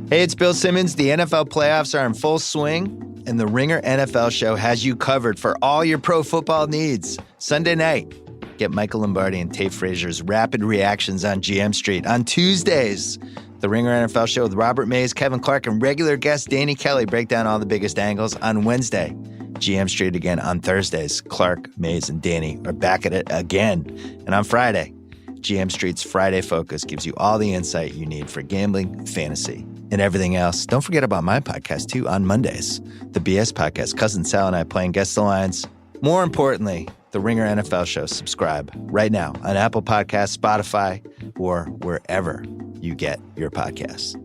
Hey, it's Bill Simmons. The NFL playoffs are in full swing, and the Ringer NFL show has you covered for all your pro football needs. Sunday night, get Michael Lombardi and Tate Frazier's rapid reactions on GM Street. On Tuesdays, the Ringer NFL show with Robert Mays, Kevin Clark, and regular guest Danny Kelly break down all the biggest angles. On Wednesday, GM Street again. On Thursdays, Clark, Mays, and Danny are back at it again. And on Friday, GM Street's Friday Focus gives you all the insight you need for gambling, fantasy, and everything else. Don't forget about my podcast, too, on Mondays. The BS Podcast, Cousin Sal and I playing Guess the Lines. More importantly, the Ringer NFL show. Subscribe right now on Apple Podcasts, Spotify, or wherever you get your podcasts.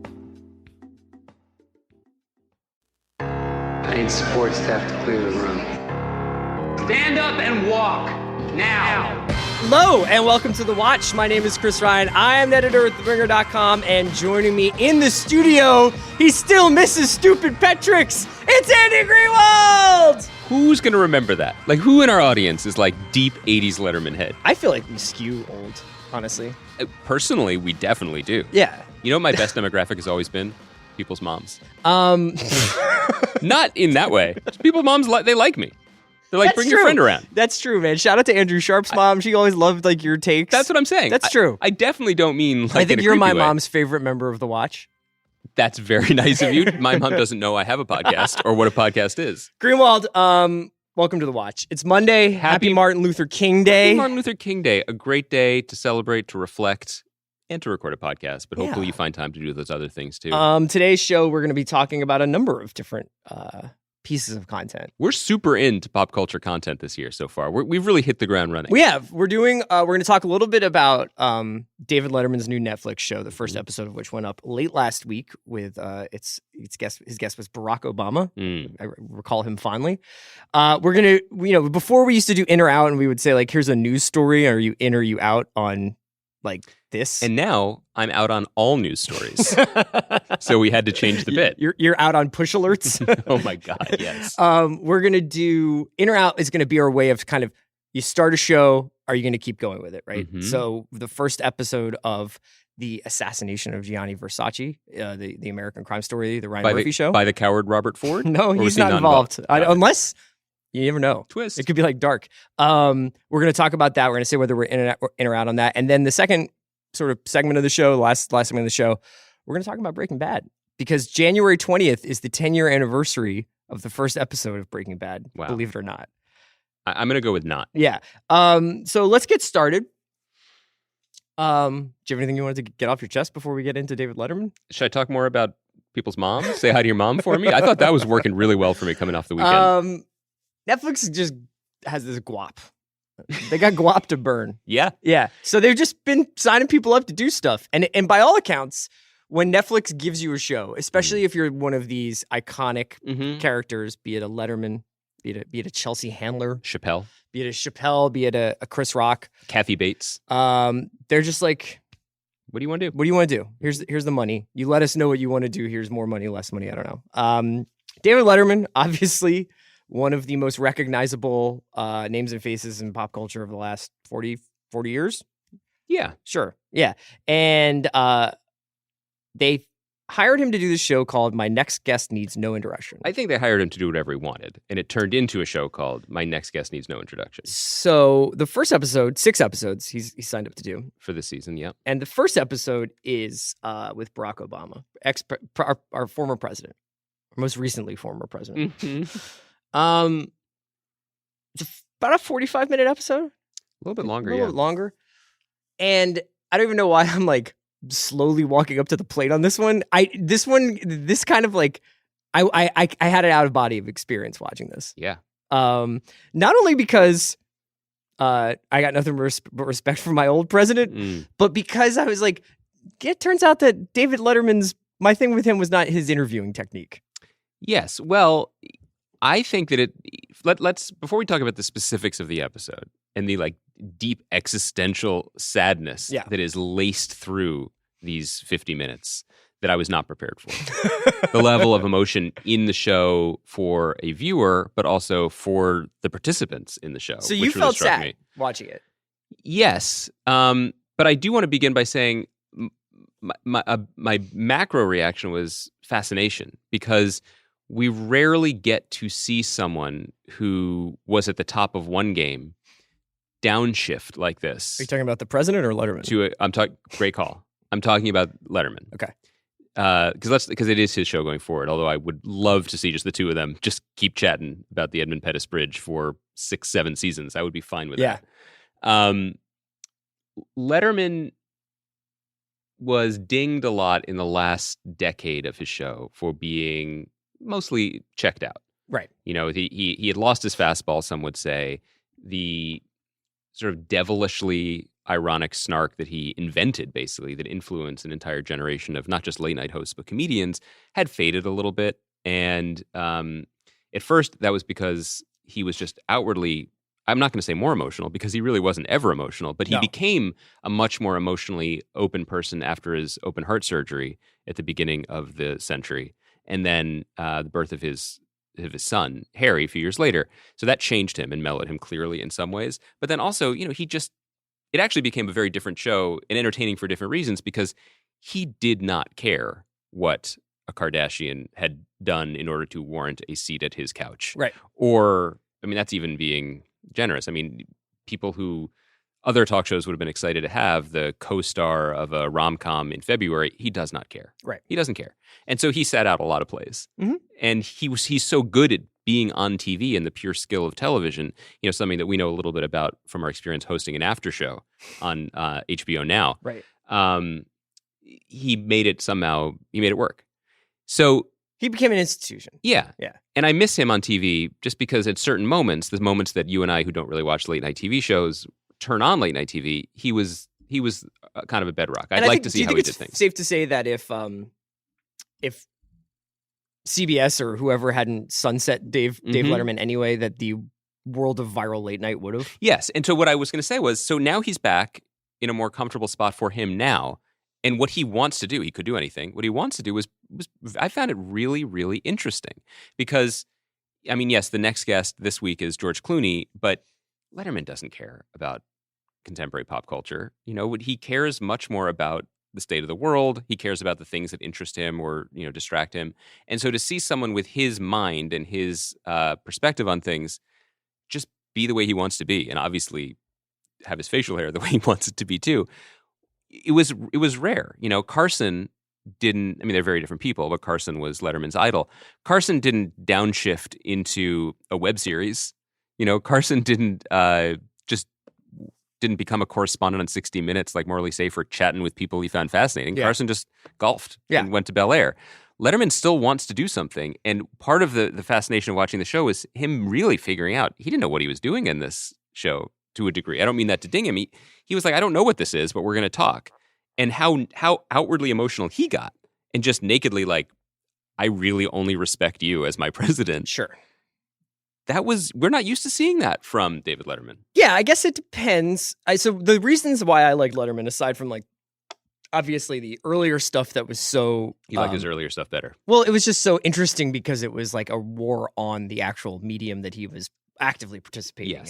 I need support staff to clear the room. Stand up and walk now. Hello and welcome to The Watch. My name is Chris Ryan. I am an editor at TheRinger.com, and joining me in the studio, he still misses stupid Petrix. It's Andy Greenwald! Who's going to remember that? Like, who in our audience is like deep 80s Letterman head? I feel like we skew old, honestly. Personally, we definitely do. Yeah. You know what my best demographic has always been? People's moms. Not in that way. People's moms, they like me. They're like, bring your friend around. That's true, man. Shout out to Andrew Sharp's mom. She always loved like your takes. That's what I'm saying. That's true. I definitely don't mean like I think in a you're my creepy way. mom's favorite member of The Watch. That's very nice of you. My mom doesn't know I have a podcast or what a podcast is. Greenwald, welcome to The Watch. It's Monday. Happy Martin Luther King Day. Happy Martin Luther King Day. A great day to celebrate, to reflect, and to record a podcast. But hopefully you find time to do those other things too. Today's show, we're going to be talking about a number of different pieces of content. We're super into pop culture content this year so far. We've really hit the ground running. We have. We're doing. We're going to talk a little bit about David Letterman's new Netflix show, the first episode of which went up late last week. With its guest. His guest was Barack Obama. I recall him fondly. We're gonna. Before we used to do in or out, and we would say like, "Here's a news story. Are you in or you out on like this?" And now I'm out on all news stories. So we had to change the bit. You're out on push alerts. Oh my God, yes. We're going to do in or out is going to be our way of kind of, you start a show, are you going to keep going with it, right? Mm-hmm. So the first episode of the Assassination of Gianni Versace, the American crime story, the Ryan Murphy show. By the coward Robert Ford? No, he's not involved. Unless, you never know. Twist. It could be like Dark. We're going to talk about that. We're going to say whether we're in or out on that. And then the second sort of segment of the show, last segment of the show, we're going to talk about Breaking Bad. Because January 20th is the 10-year anniversary of the first episode of Breaking Bad, believe it or not. I'm going to go with not. Yeah. So let's get started. Do you have anything you wanted to get off your chest before we get into David Letterman? Should I talk more about people's moms? Say hi to your mom for me? I thought that was working really well for me coming off the weekend. Netflix just has this guap. They got guap to burn. Yeah. Yeah. So they've just been signing people up to do stuff. And by all accounts, when Netflix gives you a show, especially if you're one of these iconic characters, be it a Letterman, be it a Chelsea Handler, Chappelle, be it a Chappelle, be it a Chris Rock, Kathy Bates, they're just like, what do you want to do? What do you want to do? Here's the money. You let us know what you want to do. Here's more money, less money. I don't know. David Letterman, obviously one of the most recognizable names and faces in pop culture of the last 40 years. Yeah, sure. Yeah. And they hired him to do this show called My Next Guest Needs No Introduction. I think they hired him to do whatever he wanted, and it turned into a show called My Next Guest Needs No Introduction. So the first episode, 6 episodes, he signed up to do. For this season, yeah. And the first episode is with Barack Obama, our former president, or most recently former president. Mm-hmm. It's about a 45-minute episode. A little bit longer, a little bit longer. And I don't even know why I'm like slowly walking up to the plate on this one. This kind of like, I had an out of body experience watching this. Yeah. Not only because I got nothing but respect for my old president, but because I was like, it turns out that David Letterman's, my thing with him was not his interviewing technique. Yes. Well, I think that let's before we talk about the specifics of the episode and the like deep existential sadness that is laced through these 50 minutes that I was not prepared for. The level of emotion in the show for a viewer, but also for the participants in the show. So you felt really sad watching it. Yes. But I do want to begin by saying my macro reaction was fascination, because we rarely get to see someone who was at the top of one game downshift like this. Are you talking about the president or Letterman? Great call. I'm talking about Letterman. Okay. Because it is his show going forward. Although I would love to see just the two of them just keep chatting about the Edmund Pettus Bridge for 6-7 seasons. I would be fine with that. Letterman was dinged a lot in the last decade of his show for being mostly checked out. Right. You know, he had lost his fastball, some would say. The sort of devilishly ironic snark that he invented, basically, that influenced an entire generation of not just late night hosts, but comedians, had faded a little bit. And at first, that was because he was just outwardly, I'm not going to say more emotional, because he really wasn't ever emotional, but he became a much more emotionally open person after his open heart surgery at the beginning of the century. And then the birth of his son, Harry, a few years later. So that changed him and mellowed him clearly in some ways. But then also, you know, it actually became a very different show and entertaining for different reasons, because he did not care what a Kardashian had done in order to warrant a seat at his couch. Right. Or, I mean, that's even being generous. I mean, people who other talk shows would have been excited to have, the co-star of a rom-com in February, he does not care. Right. He doesn't care. And so he sat out a lot of plays. Mm-hmm. And he's so good at being on TV and the pure skill of television, you know, something that we know a little bit about from our experience hosting an after show on HBO Now. Right. He made it work. So he became an institution. Yeah. Yeah. And I miss him on TV just because at certain moments, the moments that you and I, who don't really watch late night TV shows, turn on late night TV, he was kind of a bedrock. I'd like to see how he did things. Safe to say that if CBS or whoever hadn't sunset Dave Letterman anyway, that the world of viral late night would have. Yes. And so what I was going to say was, so now he's back in a more comfortable spot for him now. And what he wants to do, he could do anything. What he wants to do was I found it really, really interesting, because, I mean, yes, the next guest this week is George Clooney, but Letterman doesn't care about contemporary pop culture. You know, he cares much more about the state of the world. He cares about the things that interest him or, you know, distract him. And so to see someone with his mind and his perspective on things just be the way he wants to be, and obviously have his facial hair the way he wants it to be too, it was rare. You know, Carson didn't, I mean, they're very different people, but Carson was Letterman's idol. Carson didn't downshift into a web series. You know, Carson didn't become a correspondent on 60 Minutes like Morley Safer, chatting with people he found fascinating. Yeah. Carson just golfed and went to Bel Air. Letterman still wants to do something. And part of the fascination of watching the show is him really figuring out, he didn't know what he was doing in this show to a degree. I don't mean that to ding him. He was like, I don't know what this is, but we're going to talk. And how outwardly emotional he got. And just nakedly like, I really only respect you as my president. Sure. We're not used to seeing that from David Letterman. Yeah, I guess it depends. So the reasons why I like Letterman, aside from like, obviously the earlier stuff that was so... You like his earlier stuff better. Well, it was just so interesting because it was like a war on the actual medium that he was actively participating in.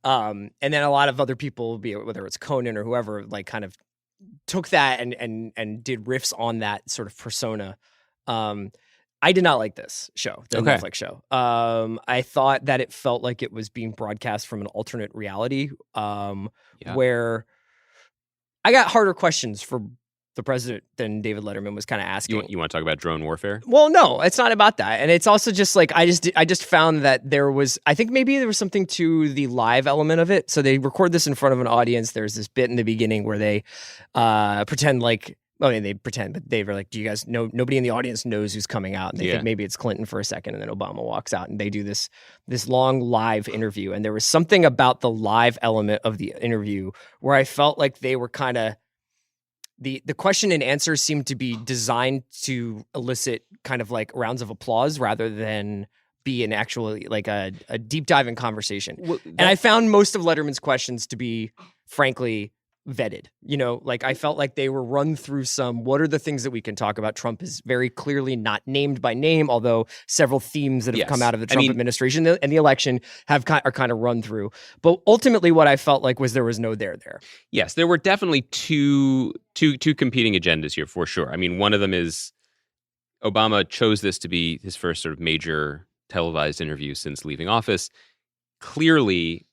And then a lot of other people, whether it's Conan or whoever, like kind of took that and did riffs on that sort of persona. I did not like this show, the Netflix show. I thought that it felt like it was being broadcast from an alternate reality where I got harder questions for the president than David Letterman was kind of asking. You want to talk about drone warfare? Well, no, it's not about that. And it's also just like, I just found that I think maybe there was something to the live element of it. So they record this in front of an audience. There's this bit in the beginning where they pretend like, I mean, they pretend, but they were like, do you guys know, nobody in the audience knows who's coming out. And they think maybe it's Clinton for a second. And then Obama walks out and they do this long live interview. And there was something about the live element of the interview where I felt like they were kind of, the question and answer seemed to be designed to elicit kind of like rounds of applause rather than be an actual, like a deep dive in conversation. Well, and I found most of Letterman's questions to be, frankly, vetted. Like I felt like they were run through what are the things that we can talk about? Trump is very clearly not named by name, although several themes that have come out of the Trump administration and the election are kind of run through. But ultimately what I felt like was there was no there. Yes, there were definitely two competing agendas here for sure. I mean, one of them is Obama chose this to be his first sort of major televised interview since leaving office. Clearly,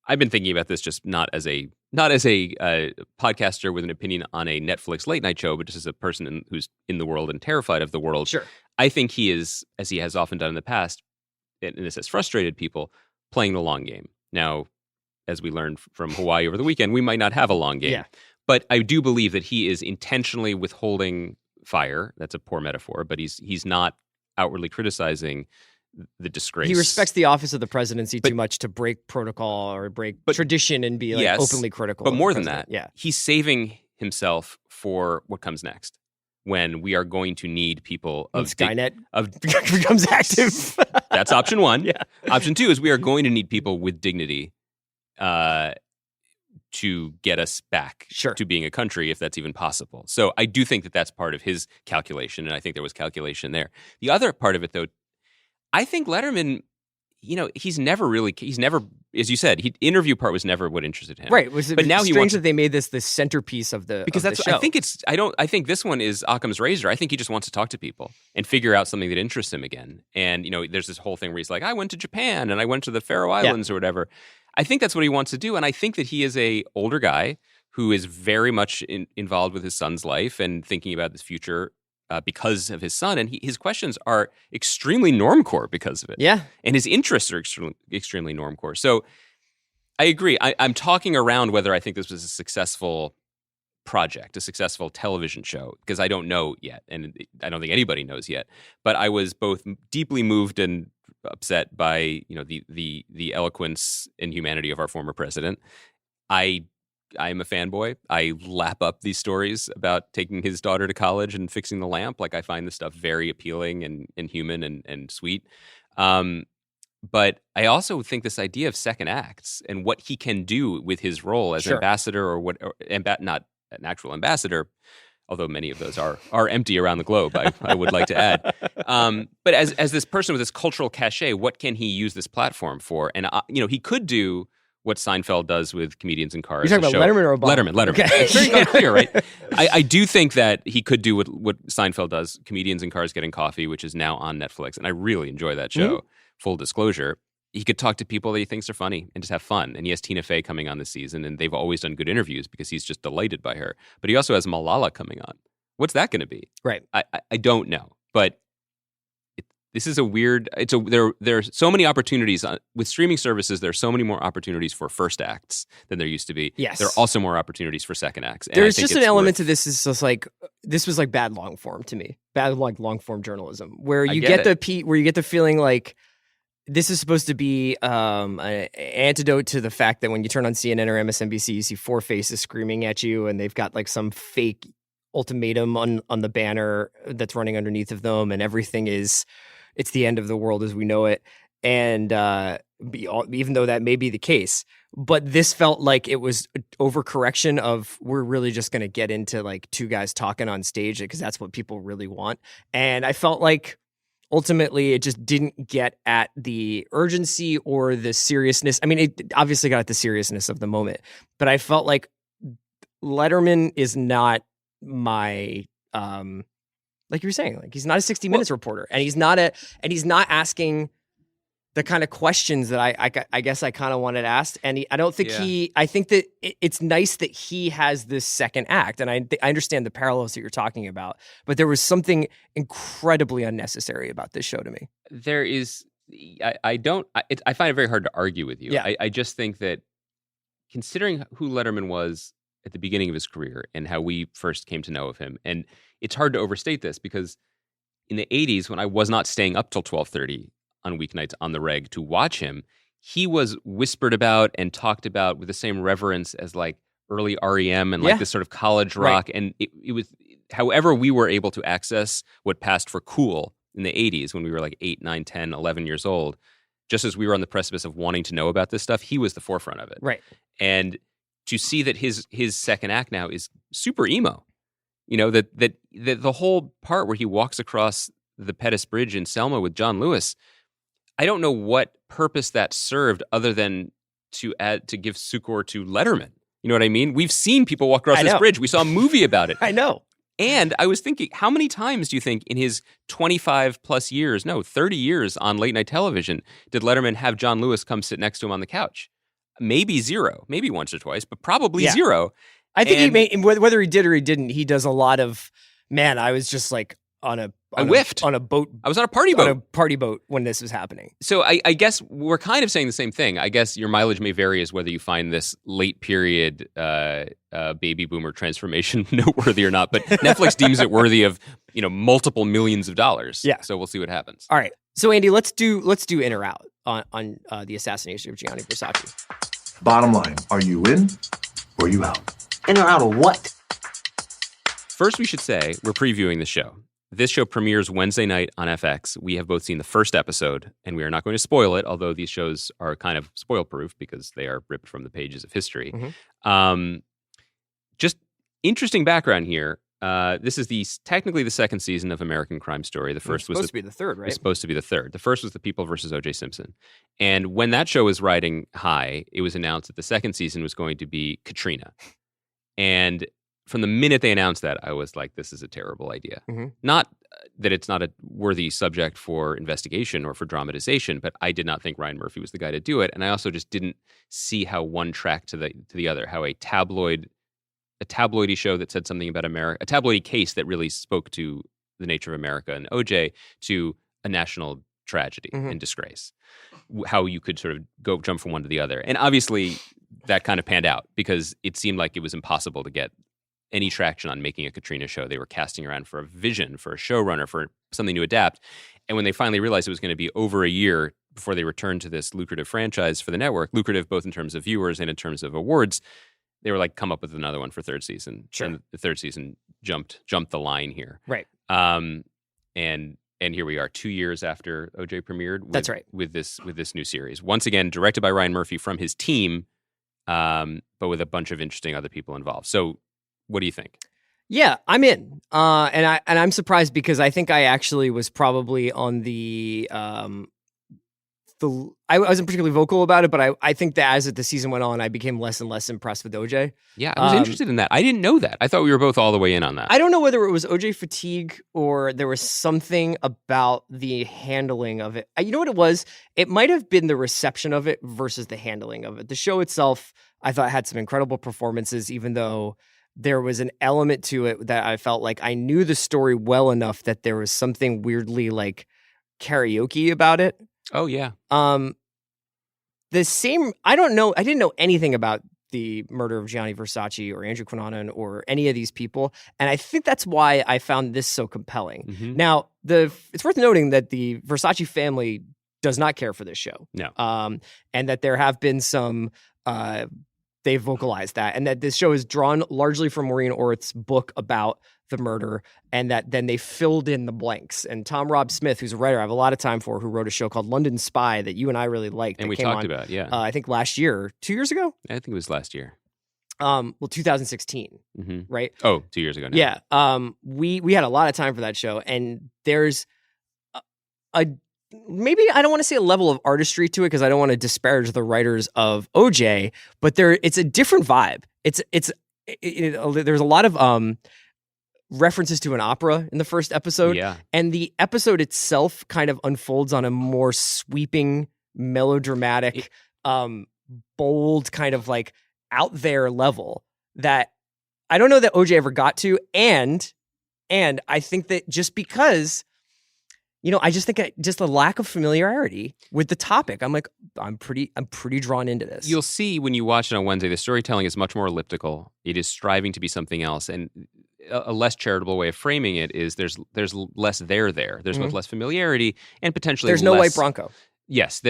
I've been thinking about this just not as a podcaster with an opinion on a Netflix late night show, but just as a person who's in the world and terrified of the world. Sure. I think he is, as he has often done in the past, and this has frustrated people, playing the long game. Now, as we learned from Hawaii over the weekend, we might not have a long game. Yeah. But I do believe that he is intentionally withholding fire. That's a poor metaphor, but he's not outwardly criticizing the disgrace. He respects the office of the presidency too much to break protocol or break tradition and be openly critical. But more than that, he's saving himself for what comes next, when we are going to need people of Skynet becomes active. That's option one. Yeah. Option two is we are going to need people with dignity to get us back to being a country, if that's even possible. So I do think that that's part of his calculation, and I think there was calculation there. The other part of it, though, I think Letterman, he's never, as you said, interview part was never what interested him. Right. But now he wants that they made this the centerpiece of the because that's the show. I think this one is Occam's razor. I think he just wants to talk to people and figure out something that interests him again. And there's this whole thing where he's like, I went to Japan and I went to the Faroe Islands or whatever. I think that's what he wants to do, and I think that he is a older guy who is very much involved with his son's life and thinking about his future. Because of his son, and his questions are extremely normcore because of it. Yeah, and his interests are extremely normcore. So I agree. I'm talking around whether I think this was a successful project, a successful television show, because I don't know yet, and I don't think anybody knows yet. But I was both deeply moved and upset by the eloquence and humanity of our former president. I'm a fanboy. I lap up these stories about taking his daughter to college and fixing the lamp. Like, I find this stuff very appealing and human and sweet. But I also think this idea of second acts and what he can do with his role as ambassador not an actual ambassador, although many of those are empty around the globe, I would like to add. But as this person with this cultural cachet, what can he use this platform for? And, he could do what Seinfeld does with comedians in cars. You're talking about Letterman or Obama? Letterman. Okay. It's very unclear, right? I do think that he could do what Seinfeld does, comedians in cars getting coffee, which is now on Netflix, and I really enjoy that show, full disclosure. He could talk to people that he thinks are funny and just have fun. And he has Tina Fey coming on this season, and they've always done good interviews because he's just delighted by her. But he also has Malala coming on. What's that going to be? Right. I don't know. But this is a weird. There are so many opportunities with streaming services. There are so many more opportunities for first acts than there used to be. Yes, there are also more opportunities for second acts. And there's just an element to this. Is just like this was like bad long form to me. Bad long form journalism, where you get the feeling like this is supposed to be an antidote to the fact that when you turn on CNN or MSNBC, you see four faces screaming at you, and they've got like some fake ultimatum on the banner that's running underneath of them, and everything is. It's the end of the world as we know it. And even though that may be the case, but this felt like it was overcorrection of we're really just going to get into like two guys talking on stage because that's what people really want. And I felt like ultimately it just didn't get at the urgency or the seriousness. I mean, it obviously got at the seriousness of the moment, but I felt like Letterman is not my, like you were saying, like he's not a 60 Minutes reporter, and he's not asking the kind of questions that I guess I kind of wanted asked. And I don't think I think that it's nice that he has this second act, and I understand the parallels that you're talking about, but there was something incredibly unnecessary about this show to me. There is, I find it very hard to argue with you. Yeah. I just think that considering who Letterman was at the beginning of his career and how we first came to know of him, and it's hard to overstate this because in the 80s, when I was not staying up till 12:30 on weeknights on the reg to watch him, he was whispered about and talked about with the same reverence as like early REM and like this sort of college rock. Right. And it was, however we were able to access what passed for cool in the 80s when we were like 8, 9, 10, 11 years old, just as we were on the precipice of wanting to know about this stuff, he was the forefront of it. Right. And to see that his second act now is super emo. That the whole part where he walks across the Pettus Bridge in Selma with John Lewis, I don't know what purpose that served other than to give succor to Letterman. You know what I mean? We've seen people walk across this bridge. We saw a movie about it. I know. And I was thinking, how many times do you think in his 25 plus years, 30 years on late night television, did Letterman have John Lewis come sit next to him on the couch? Maybe zero, maybe once or twice, but probably zero. I think whether he did or he didn't, he does a lot of, I was just like I whiffed. On a boat. I was on a party boat. On a party boat when this was happening. So I guess we're kind of saying the same thing. I guess your mileage may vary as whether you find this late period baby boomer transformation noteworthy or not. But Netflix deems it worthy of multiple millions of dollars. Yeah. So we'll see what happens. All right. So Andy, let's do in or out on the assassination of Gianni Versace. Bottom line, are you in or are you out? In or out of what? First, we should say we're previewing the show. This show premieres Wednesday night on FX. We have both seen the first episode, and we are not going to spoil it, although these shows are kind of spoil-proof because they are ripped from the pages of history. Mm-hmm. Just interesting background here. This is technically the second season of American Crime Story. The first was supposed to be the third, right? It's supposed to be the third. The first was The People versus O.J. Simpson. And when that show was riding high, it was announced that the second season was going to be Katrina. And from the minute they announced that, I was like, this is a terrible idea. Mm-hmm. Not that it's not a worthy subject for investigation or for dramatization, but I did not think Ryan Murphy was the guy to do it. And I also just didn't see how one tracked to the other, how a tabloidy show that said something about America, a tabloidy case that really spoke to the nature of America and OJ, to a national tragedy and disgrace, how you could sort of jump from one to the other. And obviously that kind of panned out because it seemed like it was impossible to get any traction on making a Katrina show. They were casting around for a vision, for a showrunner, for something to adapt. And when they finally realized it was going to be over a year before they returned to this lucrative franchise for the network, lucrative both in terms of viewers and in terms of awards, they were like, come up with another one for third season. Sure. And the third season jumped the line here. Right. And here we are 2 years after OJ premiered. That's right. With this new series. Once again, directed by Ryan Murphy from his team, but with a bunch of interesting other people involved. So what do you think? Yeah, I'm in. And I'm surprised because I think I actually was probably on I wasn't particularly vocal about it, but I think that as the season went on, I became less and less impressed with OJ. Yeah, I was interested in that. I didn't know that. I thought we were both all the way in on that. I don't know whether it was OJ fatigue or there was something about the handling of it. You know what it was? It might have been the reception of it versus the handling of it. The show itself, I thought, had some incredible performances, even though there was an element to it that I felt like I knew the story well enough that there was something weirdly like karaoke about it. Oh yeah. I don't know. I didn't know anything about the murder of Gianni Versace or Andrew Cunanan or any of these people. And I think that's why I found this so compelling. Mm-hmm. Now, it's worth noting that the Versace family does not care for this show. No. And that there have been some, they've vocalized that, and that this show is drawn largely from Maureen Orth's book about the murder, and that then they filled in the blanks. And Tom Rob Smith, who's a writer I have a lot of time for, who wrote a show called London Spy that you and I really liked. And we talked about, yeah. I think last year, 2 years ago? I think it was last year. 2016, right? Oh, 2 years ago now. Yeah. We had a lot of time for that show, and there's maybe I don't want to say a level of artistry to it because I don't want to disparage the writers of OJ, but it's a different vibe. There's a lot of references to an opera in the first episode. Yeah. And the episode itself kind of unfolds on a more sweeping, melodramatic, bold, kind of like out there level that I don't know that OJ ever got to. And I think that just because, I just think just the lack of familiarity with the topic, I'm like, I'm pretty drawn into this. You'll see when you watch it on Wednesday, the storytelling is much more elliptical. It is striving to be something else. And a less charitable way of framing it is there's less there. There's much less familiarity and potentially there's no white Bronco. Yes.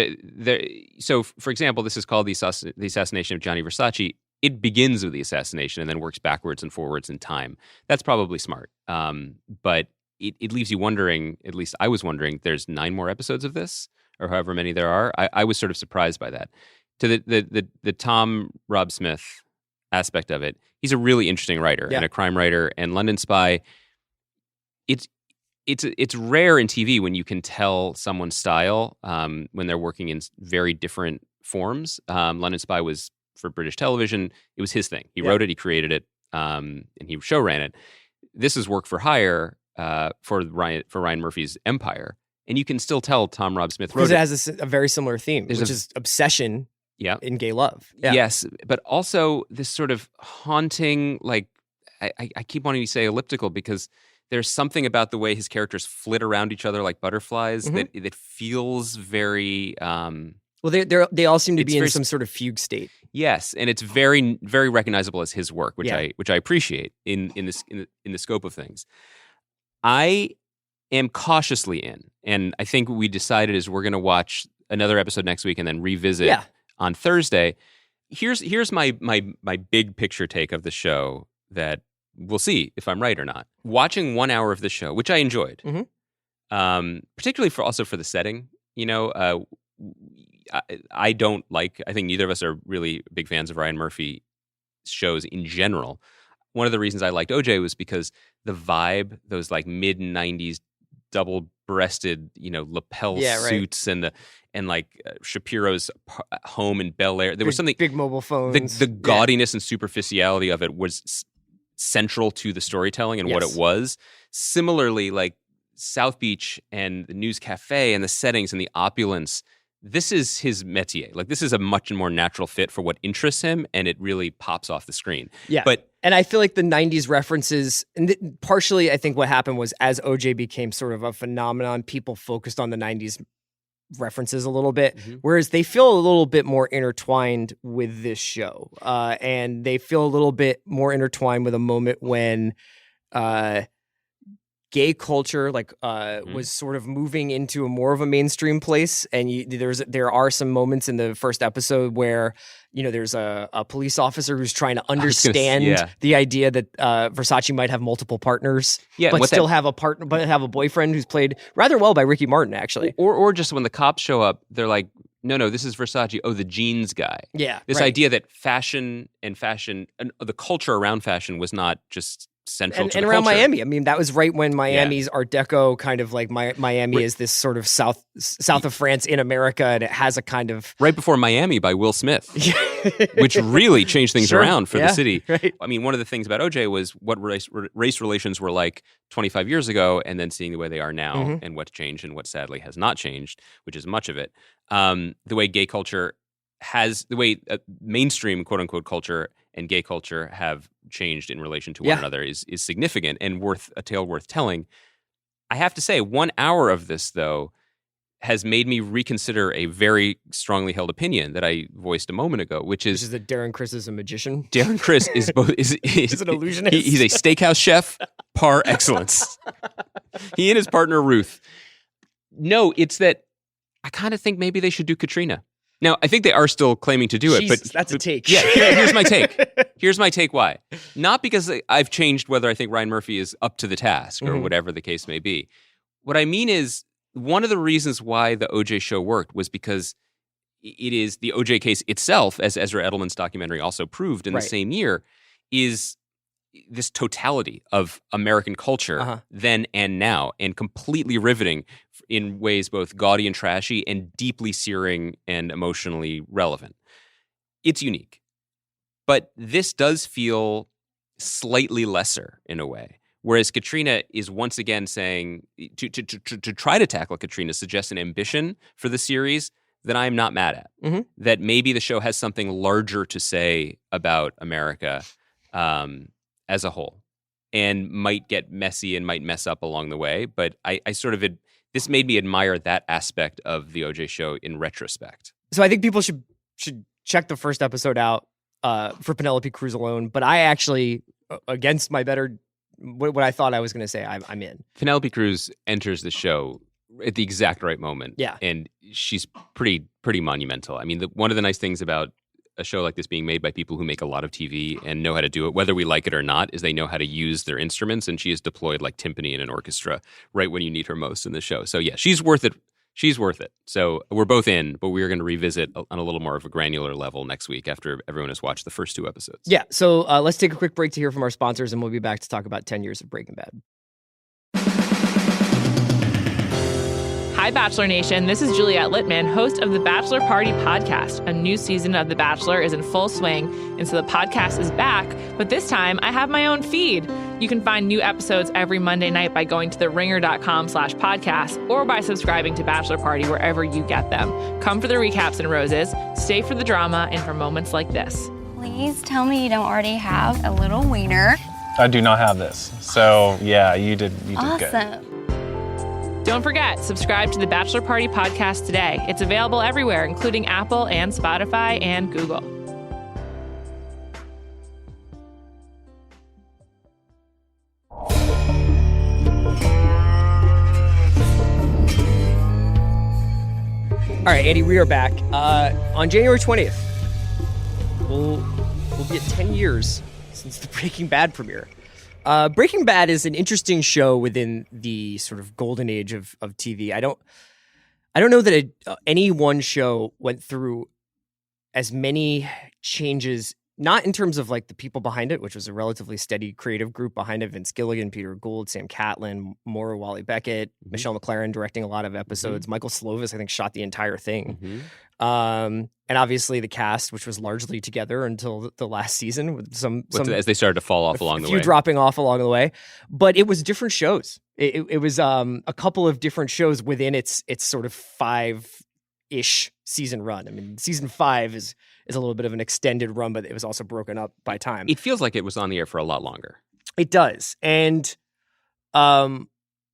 So, for example, this is called the Assassination of Gianni Versace. It begins with the assassination and then works backwards and forwards in time. That's probably smart. But it leaves you wondering, at least I was wondering, there's 9 more episodes of this or however many there are. I was sort of surprised by that. To the Tom Rob Smith aspect of it. He's a really interesting writer and a crime writer. And London Spy, it's rare in TV when you can tell someone's style when they're working in very different forms. London Spy was for British television. It was his thing. He wrote it, he created it, and he show ran it. This is work for hire for Ryan Murphy's Empire. And you can still tell Tom Rob Smith wrote it. Because it has a very similar theme, which is obsession in gay love. Yeah. Yes, but also this sort of haunting, like, I keep wanting to say elliptical because there's something about the way his characters flit around each other like butterflies that feels very... well, they all seem to be in some sort of fugue state. Yes, and it's very, very recognizable as his work, which I appreciate in the scope of things. I am cautiously in, and I think what we decided is we're going to watch another episode next week and then revisit on Thursday. Here's my big picture take of the show that we'll see if I'm right or not. Watching 1 hour of the show, which I enjoyed, particularly for the setting. You know, I don't like. I think neither of us are really big fans of Ryan Murphy shows in general. One of the reasons I liked OJ was because the vibe, those like mid 90s double-breasted, lapel suits and Shapiro's home in Bel Air. There was something big mobile phones. The gaudiness and superficiality of it was central to the storytelling and what it was. Similarly, like South Beach and the News Cafe and the settings and the opulence. This is his métier. Like, this is a much more natural fit for what interests him, and it really pops off the screen. Yeah. And I feel like the 90s references, and partially I think what happened was as OJ became sort of a phenomenon, people focused on the 90s references a little bit, whereas they feel a little bit more intertwined with this show. And they feel a little bit more intertwined with a moment when gay culture was sort of moving into a more of a mainstream place, and there are some moments in the first episode where there's a police officer who's trying to understand the idea that Versace might have multiple partners, but still have a partner, but have a boyfriend who's played rather well by Ricky Martin, actually. Or just when the cops show up, they're like, no, this is Versace. Oh, the jeans guy. Yeah, this idea that fashion and the culture around fashion was not just central to the around culture. Miami. I mean, that was right when Miami's Art Deco kind of like Miami is this sort of south of France in America, and it has a kind of right before Miami by Will Smith, which really changed things around for the city. Right. I mean, one of the things about OJ was what race relations were like 25 years ago, and then seeing the way they are now, and what's changed and what sadly has not changed, which is much of it. The way gay culture the way mainstream quote unquote culture and gay culture have changed in relation to one another is significant and a tale worth telling. I have to say, 1 hour of this, though, has made me reconsider a very strongly held opinion that I voiced a moment ago, which is that Darren Criss is a magician. Darren Criss is both is an illusionist. He's a steakhouse chef par excellence. He and his partner Ruth. No, it's that I kind of think maybe they should do Katrina. Now, I think they are still claiming to do it, but that's a take. Yeah, here's my take. Here's my take why. Not because I've changed whether I think Ryan Murphy is up to the task or whatever the case may be. What I mean is, one of the reasons why the OJ show worked was because it is the OJ case itself, as Ezra Edelman's documentary also proved in the same year, is this totality of American culture then and now, and completely riveting in ways both gaudy and trashy and deeply searing and emotionally relevant. It's unique. But this does feel slightly lesser in a way. Whereas Katrina is once again saying, to try to tackle Katrina suggests an ambition for the series that I'm not mad at. That maybe the show has something larger to say about America as a whole, and might get messy and might mess up along the way. But I sort of this made me admire that aspect of the OJ show in retrospect. So I think people should check the first episode out for Penelope Cruz alone. But I actually, against my better, what I thought I was going to say, I'm in. Penelope Cruz enters the show at the exact right moment. Yeah, and she's pretty monumental. I mean, one of the nice things about a show like this being made by people who make a lot of TV and know how to do it, whether we like it or not, is they know how to use their instruments, and she is deployed like timpani in an orchestra right when you need her most in the show. So yeah, she's worth it. She's worth it. So we're both in, but we're going to revisit on a little more of a granular level next week after everyone has watched the first 2 episodes. Yeah, so let's take a quick break to hear from our sponsors, and we'll be back to talk about 10 years of Breaking Bad. Hi, Bachelor Nation. This is Juliette Littman, host of the Bachelor Party podcast. A new season of The Bachelor is in full swing, and so the podcast is back, but this time I have my own feed. You can find new episodes every Monday night by going to theringer.com/podcast or by subscribing to Bachelor Party wherever you get them. Come for the recaps and roses, stay for the drama, and for moments like this. Please tell me you don't already have a little wiener. I do not have this. So, yeah, you did good. Awesome. Don't forget, subscribe to the Bachelor Party podcast today. It's available everywhere, including Apple and Spotify and Google. All right, Andy, we are back. On January 20th, we'll be at 10 years since the Breaking Bad premiere. Breaking Bad is an interesting show within the sort of golden age of TV. I don't know that any one show went through as many changes, not in terms of like the people behind it, which was a relatively steady creative group behind it: Vince Gilligan, Peter Gould, Sam Catlin, Maura Wally Beckett, Michelle MacLaren directing a lot of episodes. Michael Slovis, I think, shot the entire thing. And obviously the cast, which was largely together until the last season, with some as they started to fall off along the way. A few dropping off along the way. But it was different shows. It was a couple of different shows within its sort of 5-ish season run. I mean, season 5 is a little bit of an extended run, but it was also broken up by time. It feels like it was on the air for a lot longer. It does. And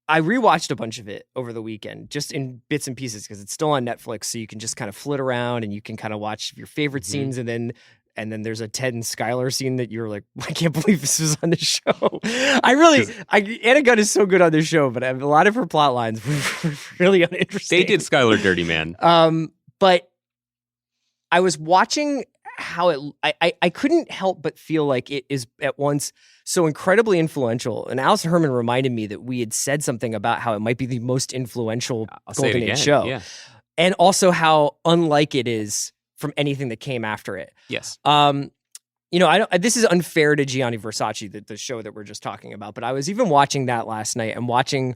I rewatched a bunch of it over the weekend, just in bits and pieces, because it's still on Netflix, so you can just kind of flit around and you can kind of watch your favorite scenes, and then there's a Ted and Skylar scene that you're like, I can't believe this was on the show. Anna Gunn is so good on this show, but a lot of her plot lines were really uninteresting. They did Skylar dirty, man. But I was watching how I couldn't help but feel like it is at once so incredibly influential. And Alison Herman reminded me that we had said something about how it might be the most influential Golden Age show. Yeah. And also how unlike it is from anything that came after it. Yes. This is unfair to Gianni Versace, the show that we're just talking about, but I was even watching that last night and watching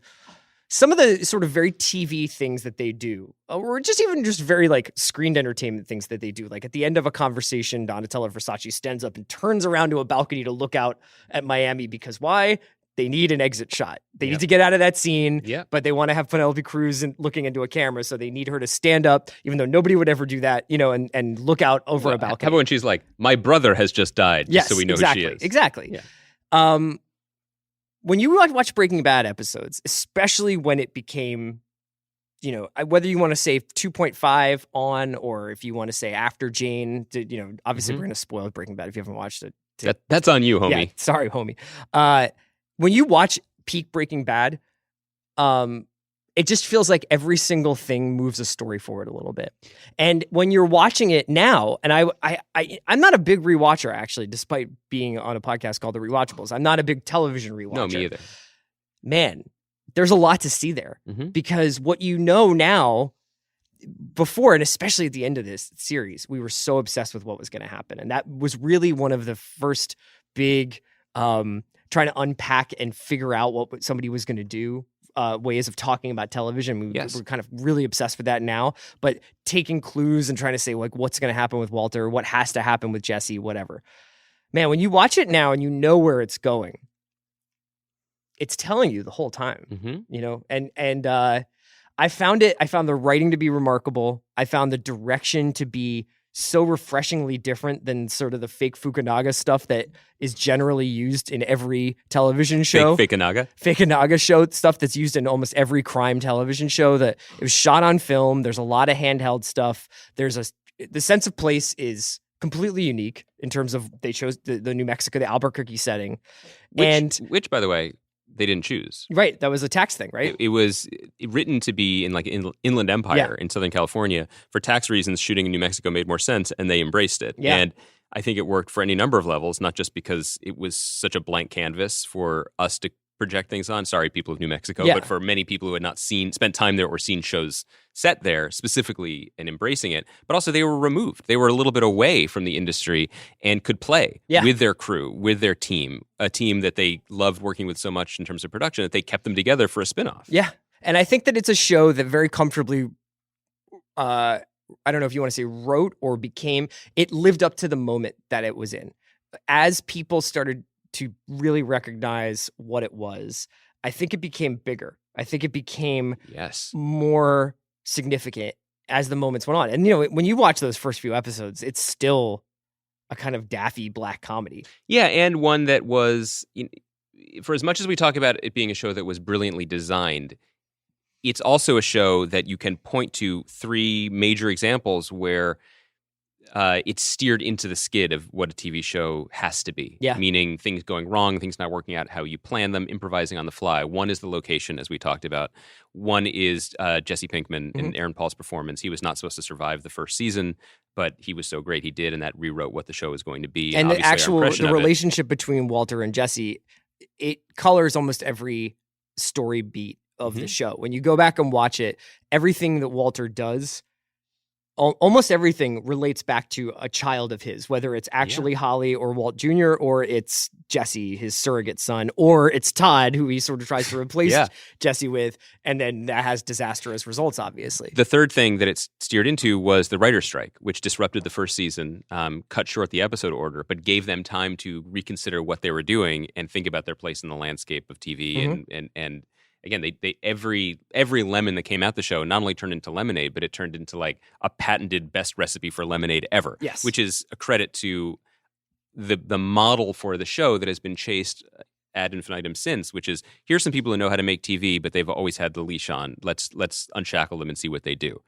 some of the sort of very TV things that they do, or just very like screened entertainment things that they do. Like at the end of a conversation, Donatella Versace stands up and turns around to a balcony to look out at Miami because why? They need an exit shot. They need to get out of that scene, but they want to have Penelope Cruz looking into a camera, so they need her to stand up, even though nobody would ever do that, and look out over a balcony. How about when she's like, my brother has just died, just so we know who she is. Exactly. Yeah. When you watch Breaking Bad episodes, especially when it became, whether you want to say 2.5 on, or if you want to say after Jane, obviously we're going to spoil Breaking Bad if you haven't watched it. That's on you, homie. Yeah, sorry, homie. When you watch peak Breaking Bad, it just feels like every single thing moves a story forward a little bit. And when you're watching it now, and I'm not a big rewatcher, actually, despite being on a podcast called The Rewatchables. I'm not a big television rewatcher. No, me either. Man, there's a lot to see there. Because what you know now, before, and especially at the end of this series, we were so obsessed with what was going to happen. And that was really one of the first big trying to unpack and figure out what somebody was going to do. Ways of talking about television. We're kind of really obsessed with that now, but taking clues and trying to say like what's going to happen with Walter, what has to happen with Jesse, whatever. Man, when you watch it now and you know where it's going, it's telling you the whole time, and I found the writing to be remarkable. I found the direction to be so refreshingly different than sort of the fake Fukunaga stuff that is generally used in every television show. Fake Fukunaga show stuff that's used in almost every crime television show. That it was shot on film. There's a lot of handheld stuff. The sense of place is completely unique in terms of they chose the New Mexico, the Albuquerque setting, which by the way, they didn't choose. Right. That was a tax thing, right? It was written to be in like Inland Empire in Southern California. For tax reasons, shooting in New Mexico made more sense, and they embraced it. Yeah. And I think it worked for any number of levels, not just because it was such a blank canvas for us to project things on. Sorry, people of New Mexico, Yeah. but for many people who had not spent time there or seen shows set there specifically and embracing it, but also they were removed. They were a little bit away from the industry and could play with their crew, with their team, a team that they loved working with so much in terms of production that they kept them together for a spinoff. Yeah. And I think that it's a show that very comfortably, I don't know if you want to say wrote or became, it lived up to the moment that it was in. As people started to really recognize what it was, I think it became bigger. I think it became more significant as the moments went on. And, you know, when you watch those first few episodes, it's still a kind of daffy black comedy. Yeah, and one that was, for as much as we talk about it being a show that was brilliantly designed, it's also a show that you can point to 3 major examples where it's steered into the skid of what a TV show has to be. Yeah. Meaning things going wrong, things not working out how you plan them, improvising on the fly. One is the location, as we talked about. One is Jesse Pinkman and Aaron Paul's performance. He was not supposed to survive the first season, but he was so great he did, and that rewrote what the show was going to be. And the actual relationship between Walter and Jesse, it colors almost every story beat of the show. When you go back and watch it, everything that Walter does, almost everything relates back to a child of his, whether it's actually Holly or Walt Jr., or it's Jesse, his surrogate son, or it's Todd, who he sort of tries to replace Jesse with, and then that has disastrous results, obviously. The third thing that it's steered into was the writer's strike, which disrupted the first season, cut short the episode order, but gave them time to reconsider what they were doing and think about their place in the landscape of TV and again, they every lemon that came out the show not only turned into lemonade, but it turned into like a patented best recipe for lemonade ever. Yes. Which is a credit to the model for the show that has been chased ad infinitum since, which is here's some people who know how to make TV, but they've always had the leash on. Let's unshackle them and see what they do.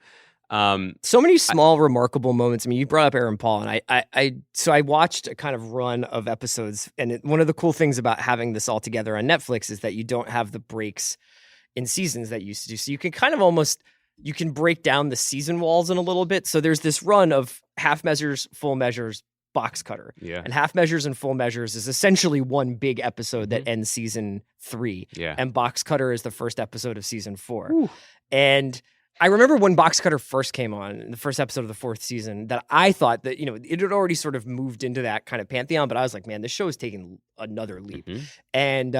So many small, remarkable moments. I mean, you brought up Aaron Paul, and I watched a kind of run of episodes, and one of the cool things about having this all together on Netflix is that you don't have the breaks in seasons that you used to do. So you can kind of you can break down the season walls in a little bit. So there's this run of half measures, full measures, box cutter. Yeah. And half measures and full measures is essentially one big episode that ends season 3. Yeah. And box cutter is the first episode of season 4. Ooh. And I remember when Box Cutter first came on, in the first episode of the 4th season, that I thought that, it had already sort of moved into that kind of pantheon, but I was like, man, this show is taking another leap. And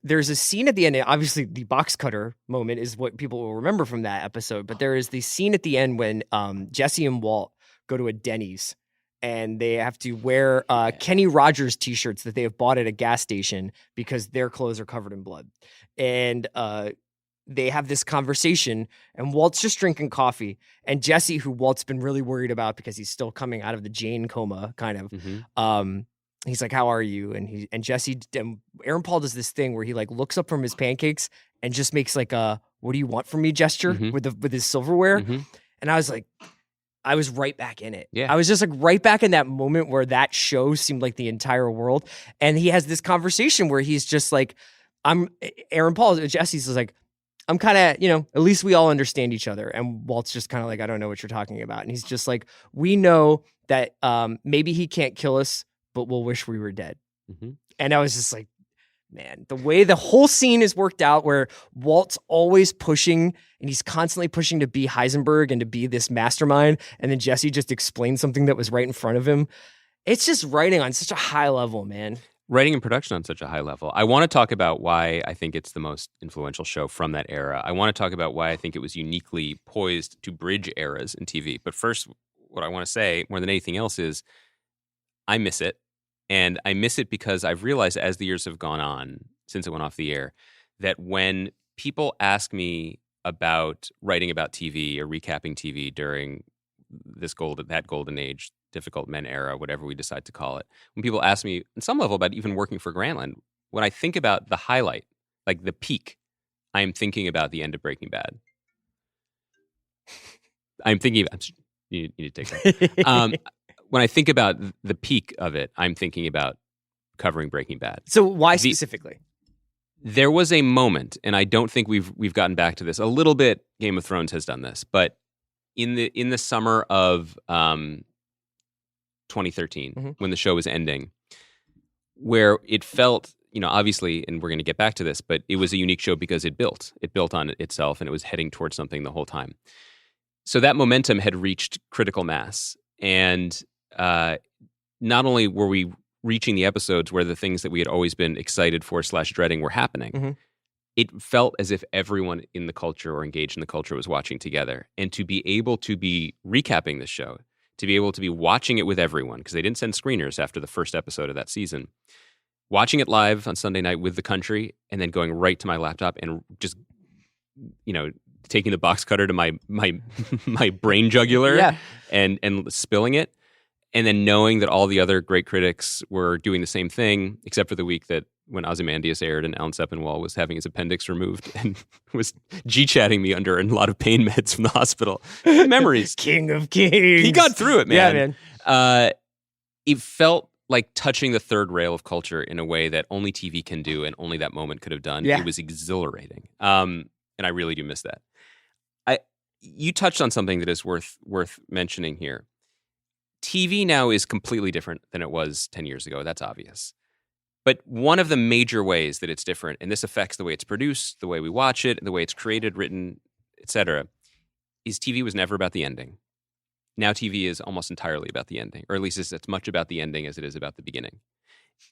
there's a scene at the end, obviously the Box Cutter moment is what people will remember from that episode, but there is the scene at the end when Jesse and Walt go to a Denny's and they have to wear Kenny Rogers t-shirts that they have bought at a gas station because their clothes are covered in blood. And they have this conversation, and Walt's just drinking coffee. And Jesse, who Walt's been really worried about because he's still coming out of the Jane coma, kind of, he's like, "How are you?" And Jesse, Aaron Paul does this thing where he like looks up from his pancakes and just makes like a "What do you want from me?" gesture with his silverware. And I was like, I was right back in it. Yeah. I was just like right back in that moment where that show seemed like the entire world. And he has this conversation where he's just like, Aaron Paul, Jesse's like, I'm kind of, at least we all understand each other. And Walt's just kind of like, I don't know what you're talking about. And he's just like, we know that maybe he can't kill us, but we'll wish we were dead. And I was just like, man, the way the whole scene is worked out where Walt's always pushing and he's constantly pushing to be Heisenberg and to be this mastermind. And then Jesse just explained something that was right in front of him. It's just writing on such a high level, man. Writing and production on such a high level. I want to talk about why I think it's the most influential show from that era. I want to talk about why I think it was uniquely poised to bridge eras in TV. But first, what I want to say more than anything else is I miss it. And I miss it because I've realized as the years have gone on, since it went off the air, that when people ask me about writing about TV or recapping TV during that golden age, difficult men era, whatever we decide to call it. When people ask me on some level about even working for Grantland, when I think about the highlight, like the peak, I am thinking about the end of Breaking Bad. I'm thinking about, you need to take that. When I think about the peak of it, I'm thinking about covering Breaking Bad. So why specifically? There was a moment, and I don't think we've gotten back to this. A little bit Game of Thrones has done this, but in the summer of 2013, when the show was ending, where it felt, obviously, and we're going to get back to this, but it was a unique show because it built on itself, and it was heading towards something the whole time. So that momentum had reached critical mass, and not only were we reaching the episodes where the things that we had always been excited for / dreading were happening, it felt as if everyone in the culture or engaged in the culture was watching together. And to be able to be recapping the show, to be able to be watching it with everyone, because they didn't send screeners after the first episode of that season, watching it live on Sunday night with the country, and then going right to my laptop and just, taking the box cutter to my brain jugular and spilling it. And then knowing that all the other great critics were doing the same thing, except for the week that when Ozymandias aired and Alan Sepinwall was having his appendix removed and was G-chatting me under a lot of pain meds from the hospital. Memories. King of Kings. He got through it, man. Yeah, man. It felt like touching the third rail of culture in a way that only TV can do and only that moment could have done. Yeah. It was exhilarating. And I really do miss that. You touched on something that is worth mentioning here. TV now is completely different than it was 10 years ago. That's obvious. But one of the major ways that it's different, and this affects the way it's produced, the way we watch it, the way it's created, written, etc., is TV was never about the ending. Now TV is almost entirely about the ending, or at least it's as much about the ending as it is about the beginning.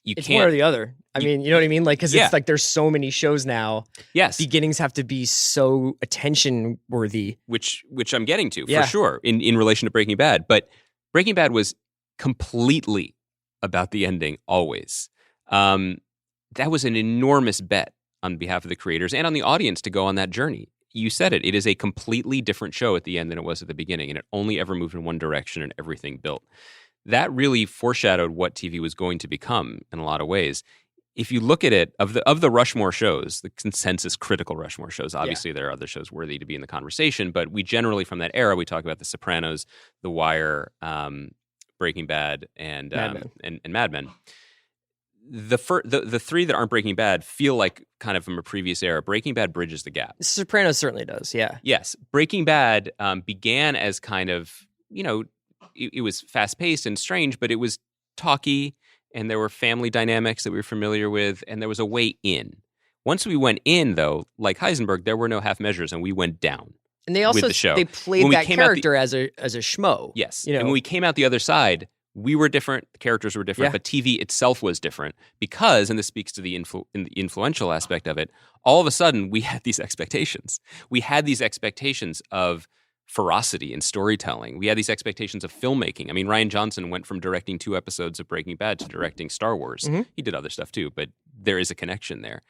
It's one or the other. I mean, you know what I mean? Like, because it's like there's so many shows now. Yes. Beginnings have to be so attention worthy. Which I'm getting to, for sure, in relation to Breaking Bad. But Breaking Bad was completely about the ending, always. That was an enormous bet on behalf of the creators and on the audience to go on that journey. You said it. It is a completely different show at the end than it was at the beginning, and it only ever moved in one direction and everything built. That really foreshadowed what TV was going to become in a lot of ways. If you look at it, of the Rushmore shows, the consensus critical Rushmore shows, obviously there are other shows worthy to be in the conversation, but we generally, from that era, we talk about The Sopranos, The Wire, Breaking Bad, and Mad Men. The three that aren't Breaking Bad feel like kind of from a previous era. Breaking Bad bridges the gap. Sopranos certainly does, yeah. Yes. Breaking Bad began as kind of, it was fast-paced and strange, but it was talky, and there were family dynamics that we were familiar with, and there was a way in. Once we went in, though, like Heisenberg, there were no half measures, and we went down. And they also they played that character as a schmo. Yes. And when we came out the other side, we were different, the characters were different, but TV itself was different because, and this speaks to the influential aspect of it, all of a sudden we had these expectations. We had these expectations of ferocity in storytelling. We had these expectations of filmmaking. I mean, Rian Johnson went from directing 2 episodes of Breaking Bad to directing Star Wars. Mm-hmm. He did other stuff too, but there is a connection there.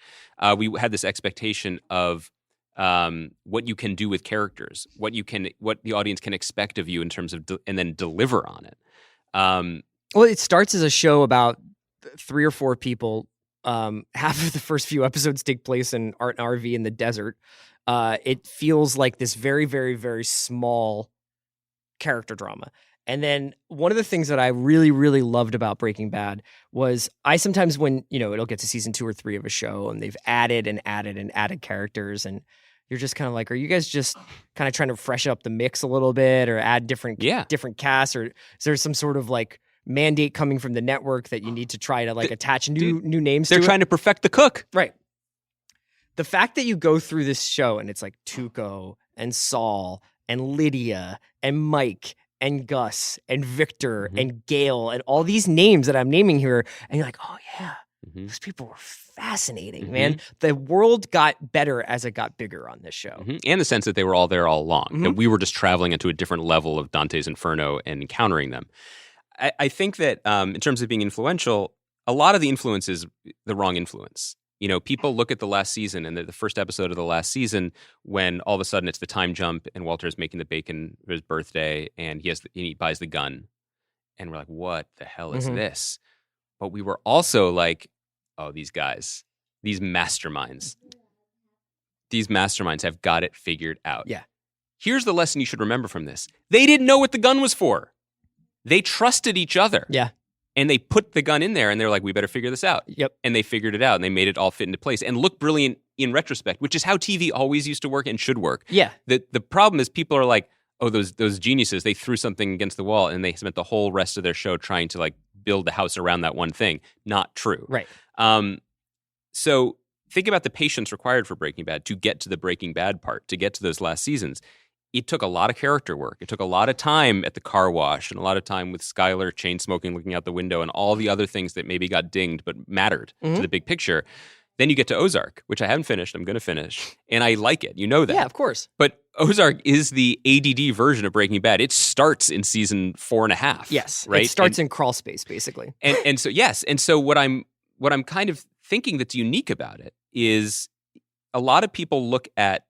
We had this expectation of what you can do with characters, what the audience can expect of you in terms of, and then deliver on it. Well, it starts as a show about 3 or 4 people. Half of the first few episodes take place in an RV in the desert. It feels like this very, very, very small character drama. And then one of the things that I really, really loved about Breaking Bad was I sometimes when, it'll get to season 2 or 3 of a show and they've added and added and added characters and you're just kind of like, are you guys just kind of trying to freshen up the mix a little bit or add different casts, or is there some sort of like mandate coming from the network that you need to try to like attach new names to it? They're trying to perfect the cook. Right. The fact that you go through this show and it's like Tuco and Saul and Lydia and Mike and Gus and Victor and Gail and all these names that I'm naming here, and you're like, oh yeah, those people were fascinating, man. The world got better as it got bigger on this show. And the sense that they were all there all along, that we were just traveling into a different level of Dante's Inferno and encountering them. I think that in terms of being influential, a lot of the influence is the wrong influence. People look at the last season and the first episode of the last season when all of a sudden it's the time jump and Walter is making the bacon for his birthday and he buys the gun. And we're like, what the hell is this? But we were also like, oh, these guys, these masterminds have got it figured out. Yeah. Here's the lesson you should remember from this. They didn't know what the gun was for. They trusted each other. Yeah. And they put the gun in there and they're like, we better figure this out. Yep. And they figured it out and they made it all fit into place and look brilliant in retrospect, which is how TV always used to work and should work. Yeah. The problem is people are like, oh, those geniuses, they threw something against the wall and they spent the whole rest of their show trying to like build the house around that one thing. Not true. Right. So think about the patience required for Breaking Bad to get to the Breaking Bad part, to get to those last seasons. It took a lot of character work. It took a lot of time at the car wash and a lot of time with Skyler chain smoking, looking out the window, and all the other things that maybe got dinged but mattered to the big picture. Then you get to Ozark, which I haven't finished. I'm going to finish. And I like it. You know that. Yeah, of course. But Ozark is the ADD version of Breaking Bad. It starts in season 4.5. Yes. Right? It starts in crawl space, basically. And so, yes. And so what I'm kind of thinking that's unique about it is a lot of people look at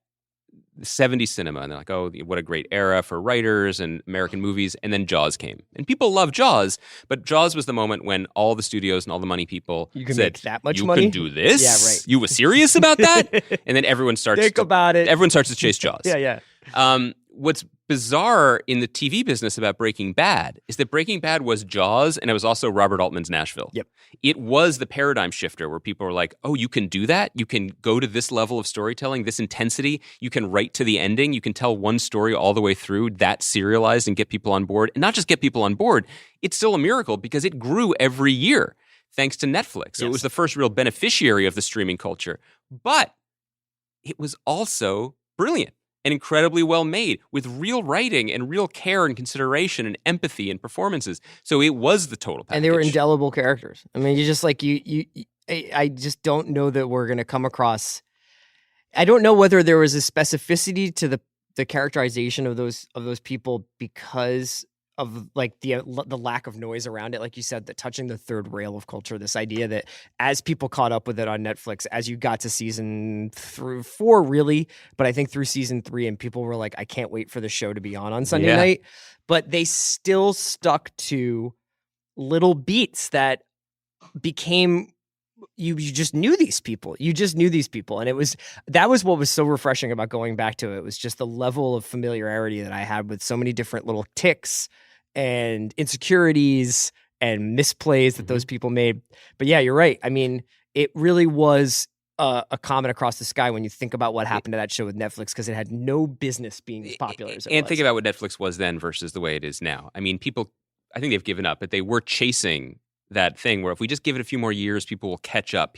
70s cinema and they're like, oh, what a great era for writers and American movies. And then Jaws came. And people love Jaws, but Jaws was the moment when all the studios and all the money people said, make that much money? You can do this? Yeah, right. You were serious about that? And then everyone starts everyone starts to chase Jaws. Yeah. What's bizarre in the TV business about Breaking Bad is that Breaking Bad was Jaws and it was also Robert Altman's Nashville. Yep. It was the paradigm shifter where people were like, oh, you can do that? You can go to this level of storytelling, this intensity. You can write to the ending. You can tell one story all the way through, that serialized, and get people on board. And not just get people on board, it's still a miracle because it grew every year thanks to Netflix. So it was the first real beneficiary of the streaming culture. But it was also brilliant and incredibly well made with real writing and real care and consideration and empathy and performances. So it was the total package. And they were indelible characters. I mean, you just like I just don't know that we're going to come across. I don't know whether there was a specificity to the characterization of those people because of like the lack of noise around it. Like you said, that touching the third rail of culture, this idea that as people caught up with it on Netflix, as you got to season 4 really, but I think through season 3 and people were like, I can't wait for the show to be on Sunday night, but they still stuck to little beats that became, you just knew these people. You just knew these people. And that was what was so refreshing about going back to it. It was just the level of familiarity that I had with so many different little ticks and insecurities and misplays that those people made. But yeah, you're right. I mean, it really was a comet across the sky when you think about what happened to that show with Netflix because it had no business being as popular as it was. And think about what Netflix was then versus the way it is now. I mean, people, I think they've given up, but they were chasing that thing where if we just give it a few more years, people will catch up.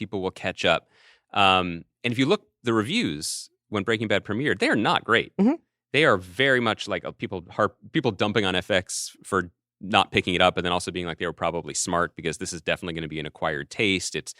And if you look the reviews when Breaking Bad premiered, they are not great. Mm-hmm. They are very much like people dumping on FX for not picking it up, and then also being like they were probably smart because this is definitely going to be an acquired taste. It's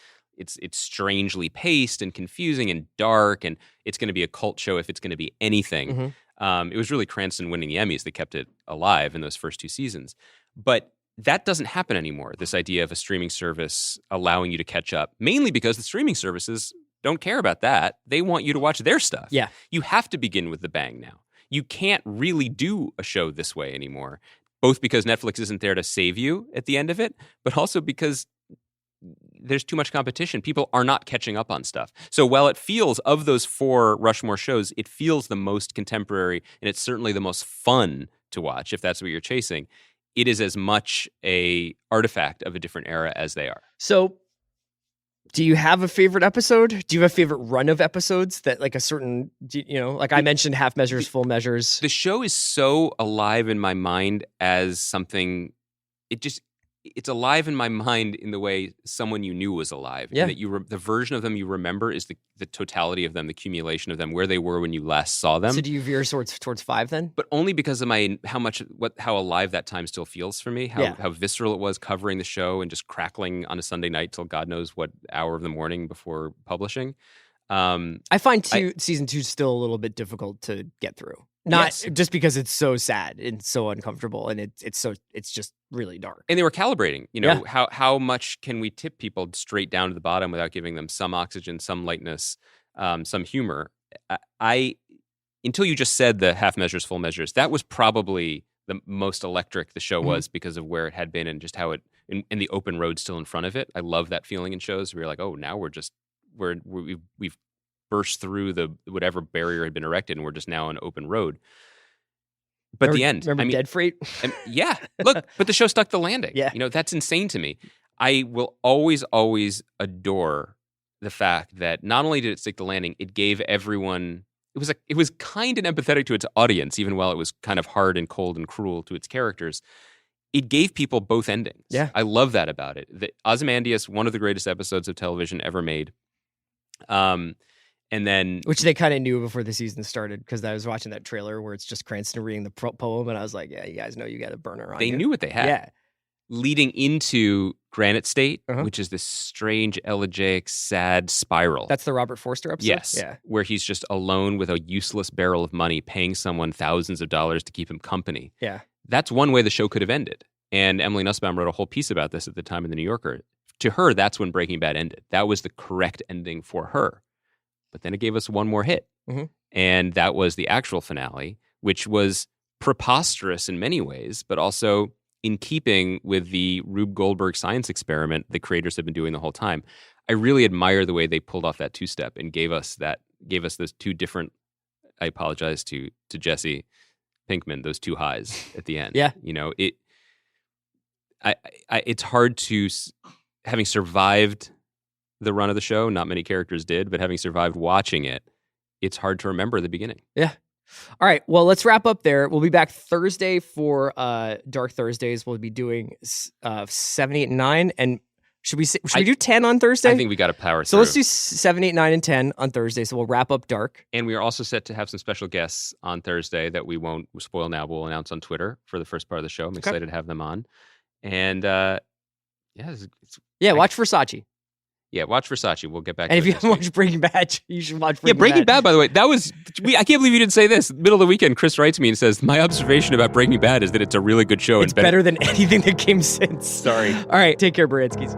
strangely paced and confusing and dark, and it's going to be a cult show if it's going to be anything. Mm-hmm. It was really Cranston winning the Emmys that kept it alive in those first 2 seasons. But that doesn't happen anymore, this idea of a streaming service allowing you to catch up, mainly because the streaming services don't care about that. They want you to watch their stuff. Yeah. You have to begin with the bang now. You can't really do a show this way anymore, both because Netflix isn't there to save you at the end of it, but also because there's too much competition. People are not catching up on stuff. So while it feels, of those 4 Rushmore shows, it feels the most contemporary, and it's certainly the most fun to watch, if that's what you're chasing, it is as much a artifact of a different era as they are. So do you have a favorite episode? Do you have a favorite run of episodes that like a certain, like I mentioned half measures, full measures? The show is so alive in my mind as something, it's alive in my mind in the way someone you knew was alive. Yeah. And that the version of them you remember is the totality of them, the accumulation of them, where they were when you last saw them. So do you veer towards 5 then? But only because of how alive that time still feels for me, how visceral it was covering the show and just crackling on a Sunday night till God knows what hour of the morning before publishing. I find season 2 still a little bit difficult to get through. Just because it's so sad and so uncomfortable, and it's just really dark. And they were calibrating, how much can we tip people straight down to the bottom without giving them some oxygen, some lightness, some humor. Until you just said the half measures, full measures, that was probably the most electric the show was because of where it had been and just how it and the open road still in front of it. I love that feeling in shows where you're like, oh, now we've burst through the whatever barrier had been erected, and we're just now on open road. But the end, remember Dead Freight? Yeah, look, but the show stuck the landing. Yeah, that's insane to me. I will always adore the fact that not only did it stick the landing, it gave everyone. It was kind and empathetic to its audience, even while it was kind of hard and cold and cruel to its characters. It gave people both endings. Yeah, I love that about it. Ozymandias, one of the greatest episodes of television ever made. And then, which they kind of knew before the season started, because I was watching that trailer where it's just Cranston reading the poem, and I was like, yeah, you guys know you got a burner on. They knew what they had. Yeah. Leading into Granite State, which is this strange, elegiac, sad spiral. That's the Robert Forster episode? Yes. Yeah. Where he's just alone with a useless barrel of money, paying someone thousands of dollars to keep him company. Yeah. That's one way the show could have ended. And Emily Nussbaum wrote a whole piece about this at the time in The New Yorker. To her, that's when Breaking Bad ended. That was the correct ending for her. But then it gave us one more hit. And that was the actual finale, which was preposterous in many ways, but also in keeping with the Rube Goldberg science experiment the creators have been doing the whole time. I really admire the way they pulled off that two-step and gave us those two different, I apologize to Jesse Pinkman, those two highs at the end. Yeah. You know, it's hard to, having survived the run of the show, not many characters did, but having survived watching it, it's hard to remember the beginning. Yeah. All right. Well, let's wrap up there. We'll be back Thursday for Dark Thursdays. We'll be doing 7, 8, and 9. And should we do 10 on Thursday? I think we got to power through. So let's do 7, 8, 9, and 10 on Thursday. So we'll wrap up Dark. And we are also set to have some special guests on Thursday that we won't spoil now. We'll announce on Twitter for the first part of the show. I'm excited to have them on. And watch Versace. Yeah, watch Versace. We'll get back. And to if you haven't watched Breaking Bad, you should watch Breaking Bad. Breaking Bad, by the way, I can't believe you didn't say this. Middle of the weekend, Chris writes me and says, my observation about Breaking Bad is that it's a really good show. It's better than anything that came since. Sorry. All right, take care, Baranskis.